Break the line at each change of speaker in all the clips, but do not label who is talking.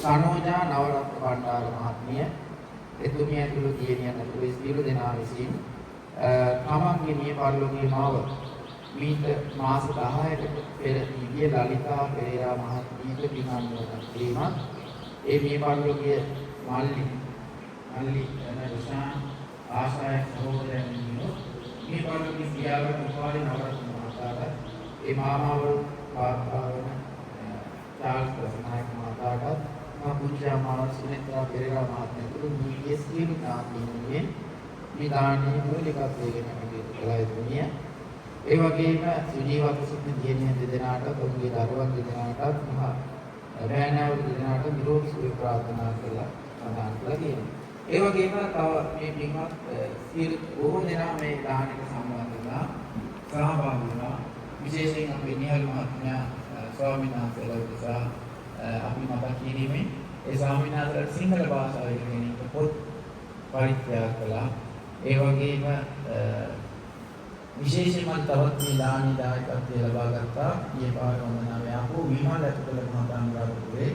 සනෝජා නවරත්න බණ්ඩාර මහත්මිය එතුමිය ඇතුළු දියණියන් ඇතුළු සියලු දෙනා විසින් තමන්ගේ මිය පරලෝකීය මාව මීට මාස 10කට පෙර දිවිය ලලිතා පෙරේරා මහත්මියට පින් අනුමෝදන් කිරීමත් ඒ මිය පරලෝකීය මල්ලි එනරුෂාන් ආශාය සහෝදරයන් මිය පරලෝකීය පියාණන් උපාලි නවරත්න මහතාට ඒ මාමාවරු පාත්‍රාවන චාල්ස් ප්‍රසනායක මහතාට පුංචා මාව සුනිත්‍රා පෙරේරා මහත්මියතුළු මේ සියලු ඥාතීන්ගේ මේ දානීය මූලිකත්වයෙන් කළා යුතුය. ඒ වගේම සුජීවත්ව සිටින දියණියන් දෙදෙනාට ඔවුන්ගේ දරුවන් දෙදෙනාට මහා බෑනවරු දෙදෙනාට නිරෝගී සුවය ප්‍රාර්ථනා කළා සඳහන් කළා කියනවා. ඒ වගේම තව මේ පින්වත් සියලු බොහෝ දෙනා මේ දානයට සම්බන්ධ වෙලා සහභාගී වුණා. විශේෂයෙන් අපේ නිහල් මහත්මයා ස්වාමීන් වහන්සේලා උදෙසා අපි මතක් කිරීමේ ඒ ස්වාමීන් වහන්සේලාට සිංහල භාෂාව ඉගෙන පොත් පරිත්‍යාග කළා. ඒ වගේම විශේෂයෙන්ම තවත් මේ දානි දායකත්වය ලබා ගත්තා. ඊයේ පාර වන්දනාවේ ආපු විමල් ඇතුළත මහතාංගාපුරේ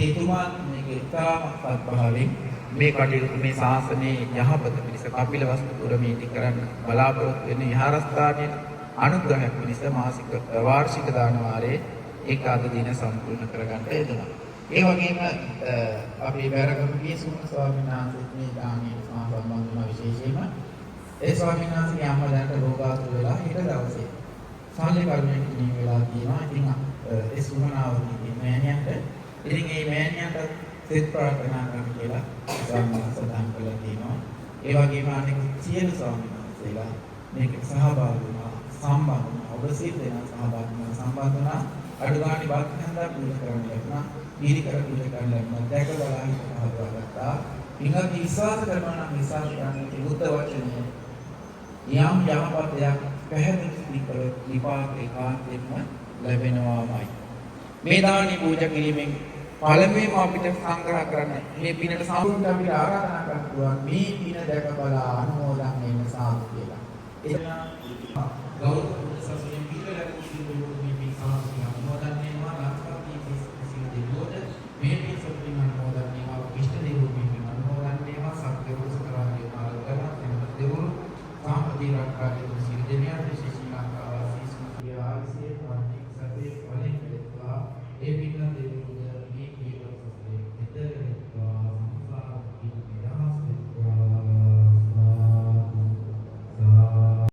එතුමා මේක ඉතාමත් සත්භාවයෙන් මේ කටයුතු මේ ශාසනයේ යහපත පිණිස කපිලවස්තු පුරමේදී කරන්න බලාපොරොත්තු වෙන විහාරස්ථානයේ අනුග්‍රහයක් පිණිස මාසික වාර්ෂික දාන වාරයේ ඒකාද දින සම්පූර්ණ කරගන්න යෙදුණා. ඒ වගේම අපේ බැරගමුගේ සුමන ස්වාමීන් වහන්සේත් මේ දානයේ සම්බන්ධ වුණා විශේෂයෙන්ම ඒ ස්වාමීන් වහන්සේගේ අම්මා දැනට රෝගාතුර වෙලා හෙට දවසේ සාල්ලි කර්මයකට නියම වෙලා තියෙනවා. ඉතින් ඒ සුමනාවගේ මෑණියන්ට ඉතින් මේ මෑණියන්ට සෙත් ප්‍රාර්ථනා කරන්න කියලා ස්වාමීන් වහන්සේ සඳහන් කළා තියෙනවා. ඒ වගේම අනෙක් සියලු ස්වාමීන් වහන්සේලා මේකට සහභාගී වුණා, සම්බන්ධ වුණා. ඔබ සියලු දෙනා සහභාගී වුණා, සම්බන්ධ වුණා. අඩුගානේ බක්හන්දා පූජා කරන්න ලැබුණා. දීර්ඝ පූජා කරන්න ලැබුණා. දැකලා හිත පහදවාගත්තා. ඉංග්‍රීසි විශ්වාස කරනවා නම් විශ්වාස කරන්නේ බුද්ධ වචනය. යම් යමපතයක් පැහැදිලි කර විපාක ඒකාන්තයෙන්ම ලැබෙනවාමයි. මේ දානි පූජා කිරීමෙන් පළමුවෙන්ම අපිට සංග්‍රහ කරන්න මේ පිනට සම්පූර්ණ අපිට ආරාධනා කරනවා මේ පින දැක බලා අනුමෝදන් වෙන්න සාදු කියලා. ඒ ගෞරව